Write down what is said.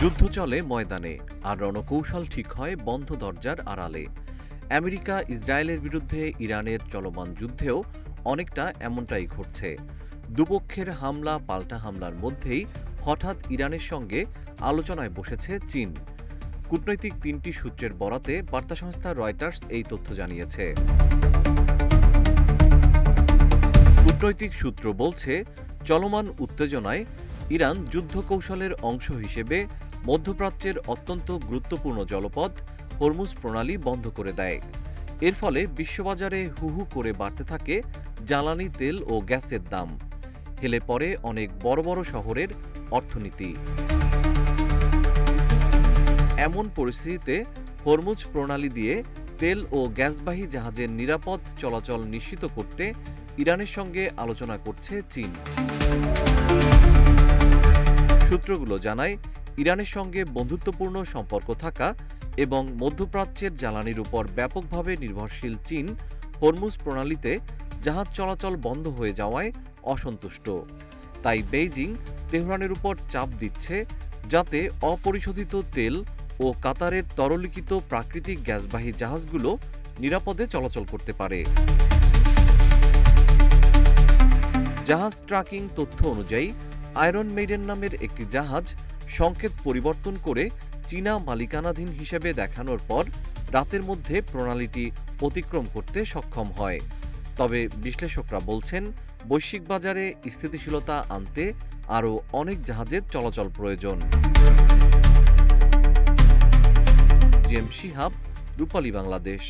যুদ্ধ চলে ময়দানে, আর রণকৌশল ঠিক হয় বন্ধ দরজার আড়ালে। আমেরিকা ইসরায়েলের বিরুদ্ধে ইরানের চলমান যুদ্ধেও অনেকটা এমনটাই ঘটছে। দুপক্ষের হামলা পাল্টা হামলার মধ্যেই হঠাৎ ইরানের সঙ্গে আলোচনায় বসেছে চীন। কূটনৈতিক তিনটি সূত্রের বরাতে বার্তা সংস্থা রয়টার্স এই তথ্য জানিয়েছে। কূটনৈতিক সূত্র বলছে, চলমান উত্তেজনায় ইরান যুদ্ধ কৌশলের অংশ হিসেবে মধ্যপ্রাচ্যের অত্যন্ত গুরুত্বপূর্ণ জলপথ হরমুজ প্রণালী বন্ধ করে দেয়। এর ফলে বিশ্ববাজারে হু হু করে বাড়তে থাকে জ্বালানি তেল ও গ্যাসের দাম। হেলে পড়ে অনেক বড় বড় শহরের অর্থনীতি। এমন পরিস্থিতিতে হরমুজ প্রণালী দিয়ে তেল ও গ্যাসবাহী জাহাজের নিরাপদ চলাচল নিশ্চিত করতে ইরানের সঙ্গে আলোচনা করছে চীন। সূত্রগুলো জানায়, ইরানের সঙ্গে বন্ধুত্বপূর্ণ সম্পর্ক থাকা এবং মধ্যপ্রাচ্যের জ্বালানির উপর ব্যাপকভাবে নির্ভরশীল চীন হরমুজ প্রণালীতে জাহাজ চলাচল বন্ধ হয়ে যাওয়ায় অসন্তুষ্ট। তাই বেইজিং তেহরানের উপর চাপ দিচ্ছে যাতে অপরিশোধিত তেল ও কাতারের তরলীকৃত প্রাকৃতিক গ্যাসবাহী জাহাজগুলো নিরাপদে চলাচল করতে পারে। জাহাজ ট্র্যাকিং তথ্য অনুযায়ী আয়রন মেইডেন নামের একটি জাহাজ সংকেত পরিবর্তন করে চীনা মালিকানাধীন হিসেবে দেখানোর পর রাতের মধ্যে প্রণালীটি অতিক্রম করতে সক্ষম হয়। তবে বিশ্লেষকরা বলছেন, বৈশ্বিক বাজারে স্থিতিশীলতা আনতে আরও অনেক জাহাজের চলাচল প্রয়োজন। জিএম শিহাব, রূপালী বাংলাদেশ।